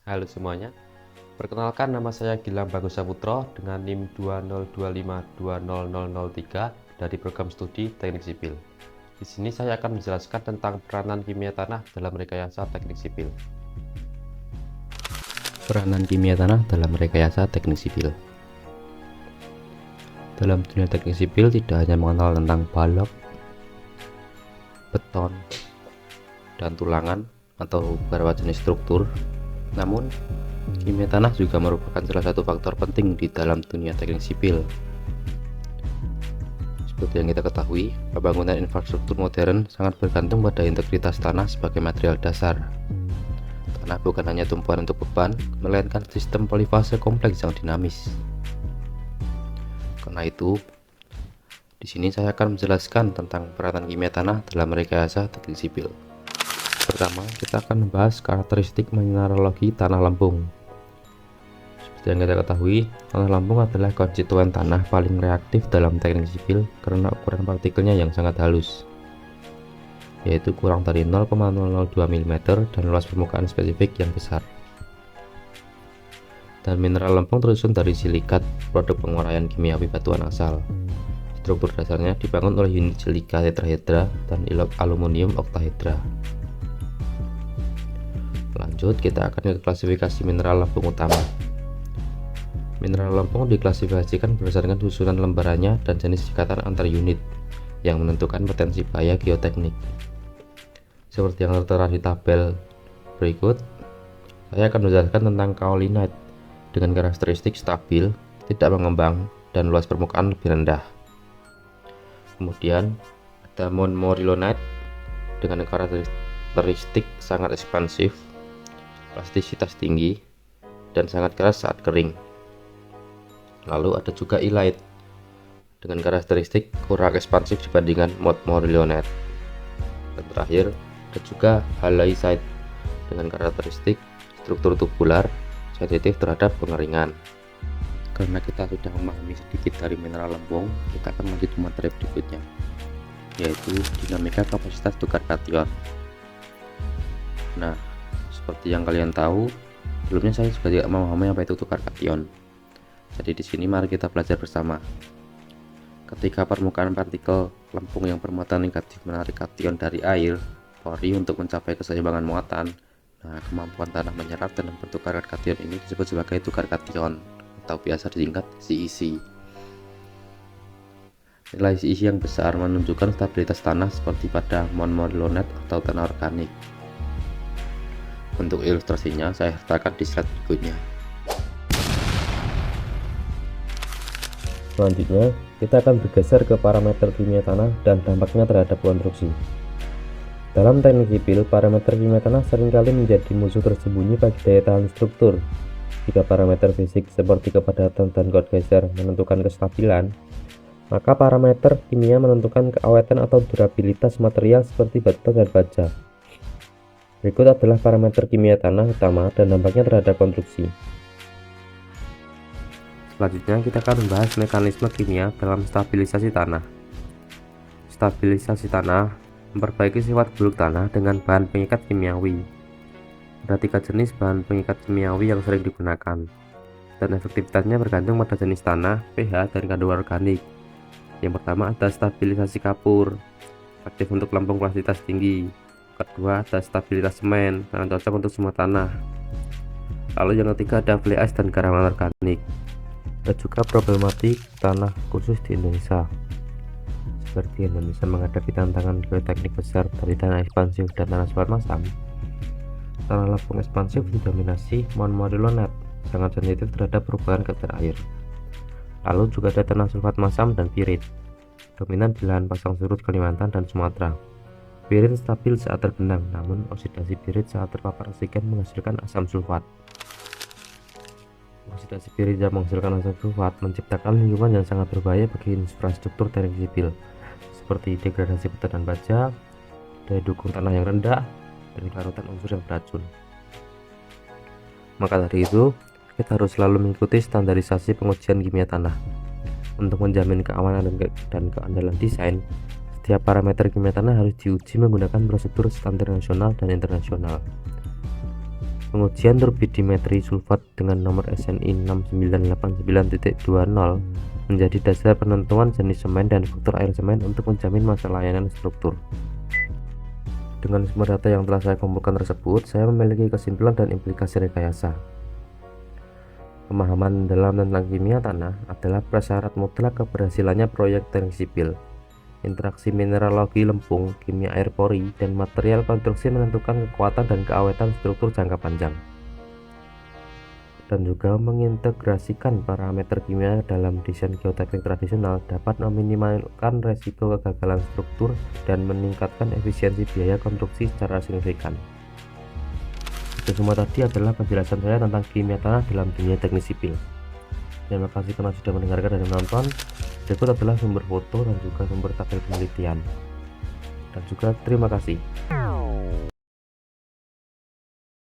Halo semuanya, perkenalkan nama saya Gilang Bagus Saputro dengan NIM 2025200003 dari program studi Teknik Sipil. Di sini saya akan menjelaskan tentang peranan kimia tanah dalam rekayasa teknik sipil. Peranan kimia tanah dalam rekayasa teknik sipil. Dalam dunia teknik sipil tidak hanya mengenal tentang balok, beton, dan tulangan atau beberapa jenis struktur, namun kimia tanah juga merupakan salah satu faktor penting di dalam dunia teknik sipil. Seperti yang kita ketahui, pembangunan infrastruktur modern sangat bergantung pada integritas tanah sebagai material dasar. Tanah bukan hanya tumpuan untuk beban, melainkan sistem polifase kompleks yang dinamis. Karena itu, di sini saya akan menjelaskan tentang peranan kimia tanah dalam rekayasa teknik sipil. Pertama, kita akan membahas karakteristik mineralogi tanah lempung. Seperti yang kita ketahui, tanah lempung adalah konstituen tanah paling reaktif dalam teknik sipil karena ukuran partikelnya yang sangat halus, yaitu kurang dari 0,002 mm dan luas permukaan spesifik yang besar. Dan mineral lempung tersusun dari silikat, produk penguraian kimiawi batuan asal. Struktur dasarnya dibangun oleh unit silika tetrahedra dan aluminium oktahedra. Lanjut, kita akan ke klasifikasi mineral lempung utama. Mineral lempung diklasifikasikan berdasarkan susunan lembarannya dan jenis ikatan antar unit yang menentukan potensi bahaya geoteknik. Seperti yang tertera di tabel berikut, saya akan menjelaskan tentang kaolinite dengan karakteristik stabil, tidak mengembang, dan luas permukaan lebih rendah. Kemudian ada montmorillonite dengan karakteristik sangat ekspansif, plastisitas tinggi, dan sangat keras saat kering. Lalu ada juga illite dengan karakteristik kurang ekspansif dibandingkan montmorillonite. Dan terakhir ada juga halloysite dengan karakteristik struktur tubular sensitif terhadap pengeringan. Karena kita sudah memahami sedikit dari mineral lempung, kita akan lanjut ke materi berikutnya, yaitu dinamika kapasitas tukar kation. Nah, seperti yang kalian tahu, sebelumnya saya juga tidak memahami apa itu tukar kation. Jadi di sini mari kita belajar bersama. Ketika permukaan partikel lempung yang bermuatan negatif menarik kation dari air, pori untuk mencapai keseimbangan muatan, nah kemampuan tanah menyerap dan mempertukarkan kation ini disebut sebagai tukar kation atau biasa disingkat CEC. Nilai CEC yang besar menunjukkan stabilitas tanah seperti pada montmorillonite atau tanah organik. Untuk ilustrasinya saya sertakan di slide berikutnya. Selanjutnya, kita akan bergeser ke parameter kimia tanah dan dampaknya terhadap konstruksi. Dalam teknik sipil, parameter kimia tanah seringkali menjadi musuh tersembunyi bagi daya tahan struktur. Jika parameter fisik seperti kepadatan dan kuat geser menentukan kestabilan, maka parameter kimia menentukan keawetan atau durabilitas material seperti batu dan baja. Berikut adalah parameter kimia tanah utama dan dampaknya terhadap konstruksi. Selanjutnya kita akan membahas mekanisme kimia dalam stabilisasi tanah. Stabilisasi tanah memperbaiki sifat buruk tanah dengan bahan pengikat kimiawi. Ada 3 jenis bahan pengikat kimiawi yang sering digunakan, dan efektivitasnya bergantung pada jenis tanah, pH, dan kandungan organik. Yang pertama ada stabilisasi kapur, aktif untuk lempung plastisitas tinggi. Kedua ada stabilitas semen, sangat cocok untuk semua tanah. Lalu yang ketiga ada fly ash dan garam anorganik. Ada juga problematik tanah khusus di Indonesia, seperti Indonesia menghadapi tantangan geoteknik besar dari tanah ekspansif dan tanah sulfat masam. Tanah lempung ekspansif didominasi montmorillonite, sangat sensitif terhadap perubahan kadar air. Lalu juga ada tanah sulfat masam dan pirit, dominan di lahan pasang surut Kalimantan dan Sumatera. Pirit stabil saat terbenam, namun oksidasi pirit saat terpapar oksigen menghasilkan asam sulfat. Oksidasi pirit yang menghasilkan asam sulfat menciptakan lingkungan yang sangat berbahaya bagi infrastruktur teknik sipil, seperti degradasi beton dan baja, daya dukung tanah yang rendah, dan kelarutan unsur yang beracun. Maka dari itu, kita harus selalu mengikuti standarisasi pengujian kimia tanah. Untuk menjamin keamanan dan keandalan desain, setiap parameter kimia tanah harus diuji menggunakan prosedur standar nasional dan internasional. Pengujian turbidimetri sulfat dengan nomor SNI 6989.20 menjadi dasar penentuan jenis semen dan faktor air semen untuk menjamin masa layanan struktur. Dengan sumber data yang telah saya kumpulkan tersebut, saya memiliki kesimpulan dan implikasi rekayasa. Pemahaman dalam tentang kimia tanah adalah prasyarat mutlak keberhasilannya proyek teknik sipil. Interaksi mineralogi lempung, kimia air pori, dan material konstruksi menentukan kekuatan dan keawetan struktur jangka panjang, dan juga mengintegrasikan parameter kimia dalam desain geoteknik tradisional dapat meminimalkan resiko kegagalan struktur dan meningkatkan efisiensi biaya konstruksi secara signifikan. Itu semua tadi adalah penjelasan saya tentang kimia tanah dalam dunia teknik sipil. Terima kasih karena sudah mendengarkan dan menonton. Berikut adalah sumber foto dan juga sumber tabel penelitian. Dan juga terima kasih.